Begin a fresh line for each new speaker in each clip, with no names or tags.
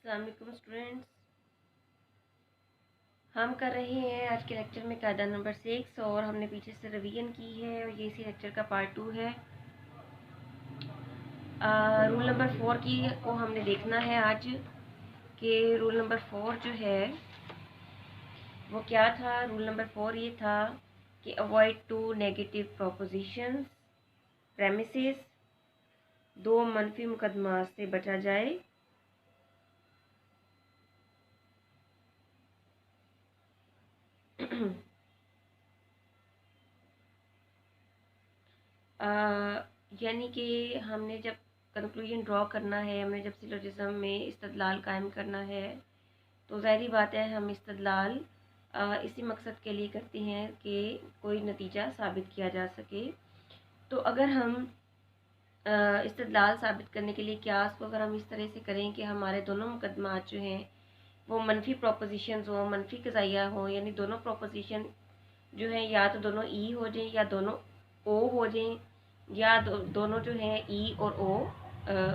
अस्सलाम वालेकुम स्टूडेंट्स, हम कर रहे हैं आज के लेक्चर में कायदा नंबर 6 और हमने पीछे से रिवीजन की है और ये इसी लेक्चर का पार्ट 2 है। रूल नंबर 4 की को हमने देखना है आज कि रूल नंबर 4 जो है वो क्या था। रूल नंबर 4 ये था कि अवॉइड 2 नेगेटिव प्रोपोजिशंस प्रेमिसेस, 2 मनफी मुकदमा से बचा जाए। यानी कि हमने जब कंक्लूजन ड्रॉ करना है, हमने जब सिलोजिज्म में इस्तदलाल कायम करना है, तो ज़ाहिर बात है हम इस्तदलाल इसी मकसद के लिए करते हैं कि कोई नतीजा साबित किया जा सके। तो अगर हम इस्तदलाल साबित करने के लिए क्यास को अगर हम इस तरह से करें कि हमारे दोनों मुकदमात जो हैं वो मनफी प्रोपोजिशंस हों, मनफी कज़ाइया हों, यानी दोनों प्रोपोजिशन जो हैं या तो दोनों ई हो जाएं या दोनों ओ हो जाएं, या दोनों जो हैं ई और ओ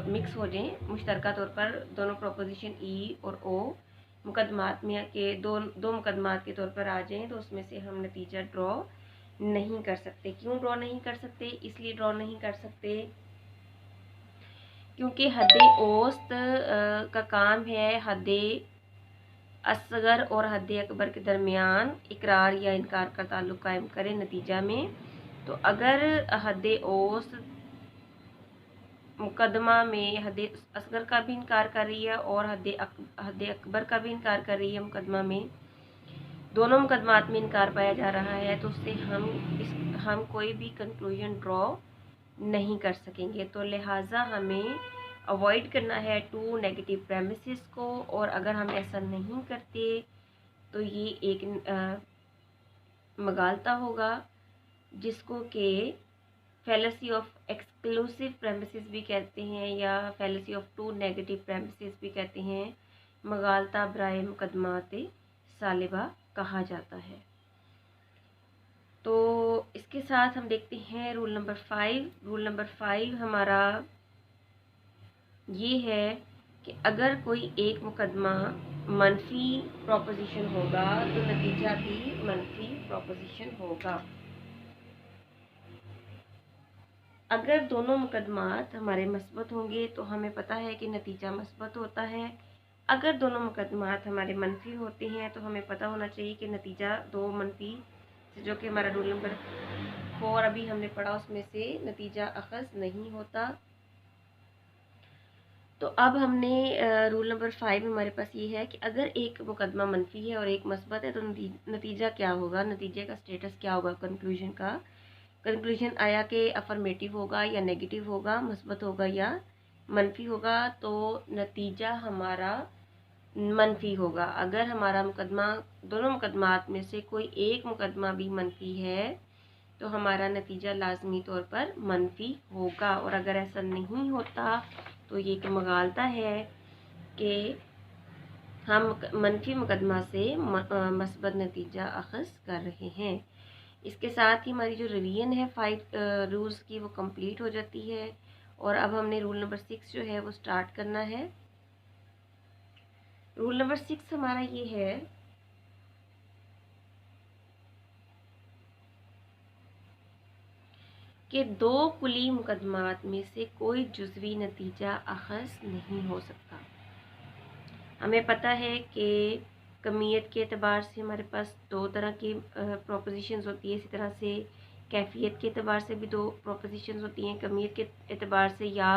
मिक्स हो जाएं, मुश्तरका तौर पर दोनों प्रोपोजिशन ई और ओ मुकदमात में के दो मुकदमात के तौर पर आ जाएं, तो उसमें से हम नतीजा ड्रॉ नहीं कर सकते। क्यों ड्रॉ नहीं कर सकते? इसलिए ड्रॉ नहीं कर सकते क्योंकि हद औसत का काम है हद असगर और हद अकबर के दरमियान इकरार या इनकार का ताल्लुक कायम करे नतीजा में। तो अगर हद औसत मुकदमा में हद असगर का भी इनकार कर रही है और हद अकबर का भी इनकार कर रही है, मुकदमा में दोनों मुकदमात में इनकार पाया जा रहा है, तो उससे हम कोई भी कंक्लूजन ड्रॉ नहीं कर सकेंगे। तो लिहाजा हमें अवॉइड करना है 2 नेगेटिव प्रेमिसेस को, और अगर हम ऐसा नहीं करते तो ये एक मगालता होगा जिसको कि फैलेसी ऑफ एक्सक्लूसिव प्रेमिसेस भी कहते हैं या फैलेसी ऑफ 2 नेगेटिव प्रेमिसेस भी कहते हैं। मगालता बराए मुकदमात सालिबा कहा जाता है। तो इसके साथ हम देखते हैं रूल नंबर 5। रूल नंबर 5 हमारा ये है कि अगर कोई एक मुकदमा मनफी प्रोपोजिशन होगा तो नतीजा भी मनफी प्रोपोजिशन होगा। अगर दोनों मुकदमात हमारे मस्बत होंगे तो हमें पता है कि नतीजा मस्बत होता है। अगर दोनों मुकदमात हमारे मनफी होते हैं तो हमें पता होना चाहिए कि नतीजा 2 मनफी से, जो कि हमारा रूल नंबर 4 अभी हमने पढ़ा, उसमें से नतीजा अखज़ नहीं होता। तो अब हमने रूल नंबर 5 हमारे पास ये है कि अगर एक मुकदमा मनफी है और एक मस्बत है तो नतीजा क्या होगा, नतीजे का स्टेटस क्या होगा, कंक्लूजन का कंक्लूजन आया कि अफर्मेटिव होगा या नेगेटिव होगा, मस्बत होगा या मनफी होगा। तो नतीजा हमारा मनफी होगा। अगर हमारा मुकदमा दोनों मुकदमात में से कोई एक मुकदमा भी मनफी है तो हमारा नतीजा लाजमी तौर पर मनफी होगा, और अगर ऐसा नहीं होता तो ये एक मगालता है कि हम मनफी मुकदमा से मस्बत नतीजा अखज़ कर रहे हैं। इसके साथ ही हमारी जो रिवीजन है 5 रूल्स की वो कंप्लीट हो जाती है, और अब हमने रूल नंबर 6 जो है वो स्टार्ट करना है। रूल नंबर 6 हमारा ये है कि 2 कुली मुकदमात में से कोई जुज़वी नतीजा अखज़ नहीं हो सकता। हमें पता है कि कमियत के एतबार से हमारे पास 2 तरह की प्रोपोजिशंस होती है, इसी तरह से कैफियत के एतबार से भी 2 प्रोपोजिशंस होती हैं। कमियत के एतबार से या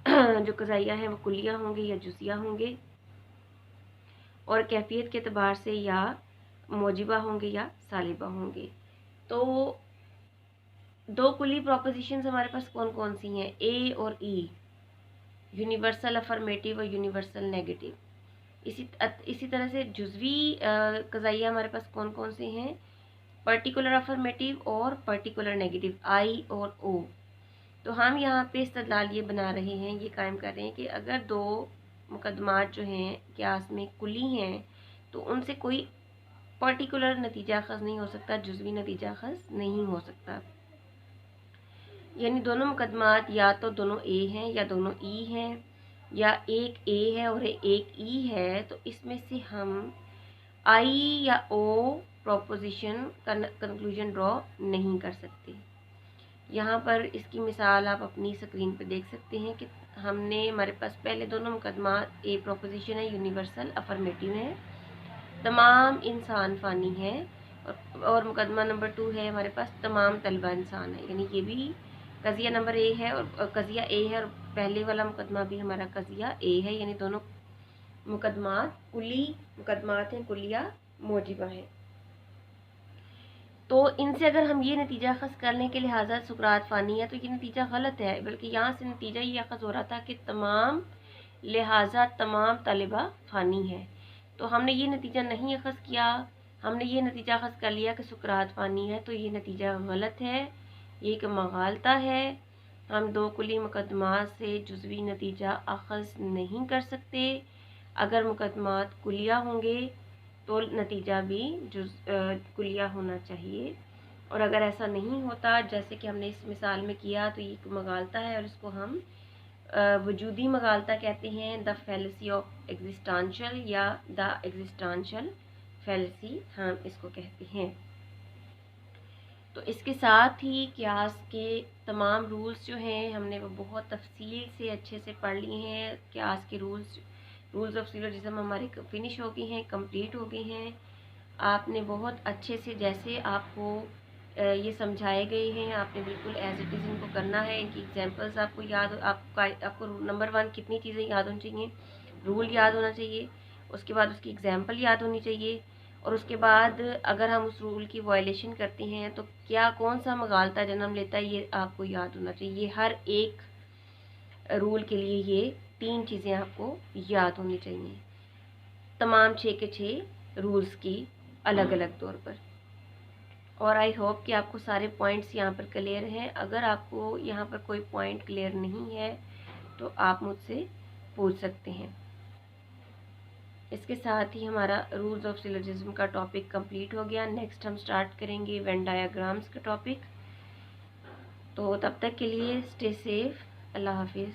जो कज़ाइया हैं वो कुलिया होंगे या जुज़िया होंगे, और कैफियत के एतबार से या मौजिबा होंगे या सालिबा होंगे। तो 2 कुली प्रोपोजिशंस हमारे पास कौन कौन सी हैं? ए और ई, यूनिवर्सल अफर्मेटिव और यूनिवर्सल नेगेटिव। इसी तरह से जुज़वी कज़ाइया हमारे पास कौन कौन से हैं? पर्टिकुलर अफर्मेटिव और पर्टिकुलर नेगेटिव, आई और ओ। तो हम यहाँ पे इस्तदलाल ये बना रहे हैं, ये कायम कर रहे हैं कि अगर 2 मुकदमात जो हैं क्यास में कुली हैं तो उनसे कोई पर्टिकुलर नतीजा अखज़ नहीं हो सकता, जुज़वी नतीजा अखज़ नहीं हो सकता। यानी दोनों मुकदमात या तो दोनों ए हैं या दोनों ई हैं, یا ایک اے ہے اور ایک ای ہے تو اس میں سے ہم آئی یا او پروپوزیشن کا کنکلوژن ڈرا نہیں کر سکتے۔ یہاں پر اس کی مثال آپ اپنی اسکرین پہ دیکھ سکتے ہیں کہ ہم نے ہمارے پاس پہلے دونوں مقدمات، اے پروپوزیشن ہے یونیورسل افرمیٹیو ہے، تمام انسان فانی ہیں، اور مقدمہ نمبر 2 ہے ہمارے پاس تمام طلبہ انسان ہے، یعنی یہ بھی قضیہ نمبر اے ہے اور قضیہ اے ہے، اور پہلے والا مقدمہ بھی ہمارا قضیہ اے ہے، یعنی دونوں مقدمات کلی مقدمات ہیں، کلیہ موجبہ ہیں۔ تو ان سے اگر ہم یہ نتیجہ اخذ کر لیں کہ لہٰذا سقراط فانی ہے تو یہ نتیجہ غلط ہے، بلکہ یہاں سے نتیجہ یہ اخذ ہو رہا تھا کہ لہٰذا تمام طالبہ فانی ہے۔ تو ہم نے یہ نتیجہ نہیں اخذ کیا، ہم نے یہ نتیجہ اخذ کر لیا کہ سقراط فانی ہے، تو یہ نتیجہ غلط ہے، یہ ایک مغالطہ ہے۔ ہم دو کلی مقدمات سے جزوی نتیجہ اخذ نہیں کر سکتے۔ اگر مقدمات کلیہ ہوں گے تو نتیجہ بھی کلیہ ہونا چاہیے، اور اگر ایسا نہیں ہوتا جیسے کہ ہم نے اس مثال میں کیا تو یہ ایک مغالطہ ہے، اور اس کو ہم وجودی مغالطہ کہتے ہیں، دا فیلسی آف ایگزسٹانشل یا دا ایگزسٹانشل فیلسی ہم اس کو کہتے ہیں۔ تو اس کے ساتھ ہی قیاس کے تمام رولز جو ہیں ہم نے وہ بہت تفصیل سے اچھے سے پڑھ لیے ہیں۔ قیاس کے رولز آف سیلوجزم ہمارے فنش ہو گئے ہیں، کمپلیٹ ہو گئے ہیں۔ آپ نے بہت اچھے سے جیسے آپ کو یہ سمجھائے گئے ہیں آپ نے بالکل ایز اٹ از ان کو کرنا ہے۔ ان کی ایگزامپلز آپ کو آپ کو نمبر 1 کتنی چیزیں یاد ہونی چاہیے، رول یاد ہونا چاہیے، اس کے بعد اس کی ایگزامپل یاد ہونی چاہیے، اور اس کے بعد اگر ہم اس رول کی وائلیشن کرتے ہیں تو کون سا مغالطہ جنم لیتا ہے یہ آپ کو یاد ہونا چاہیے۔ یہ ہر ایک رول کے لیے یہ 3 چیزیں آپ کو یاد ہونی چاہیے، تمام 6 کے 6 رولز کی الگ الگ طور پر۔ اور آئی ہوپ کہ آپ کو سارے پوائنٹس یہاں پر کلیئر ہیں۔ اگر آپ کو یہاں پر کوئی پوائنٹ کلیئر نہیں ہے تو آپ مجھ سے پوچھ سکتے ہیں۔ اس کے ساتھ ہی ہمارا رولز آف سیلوجزم کا ٹاپک کمپلیٹ ہو گیا۔ نیکسٹ ہم سٹارٹ کریں گے وین ڈایاگرامز کا ٹاپک۔ تو تب تک کے لیے اسٹے سیف، اللہ حافظ۔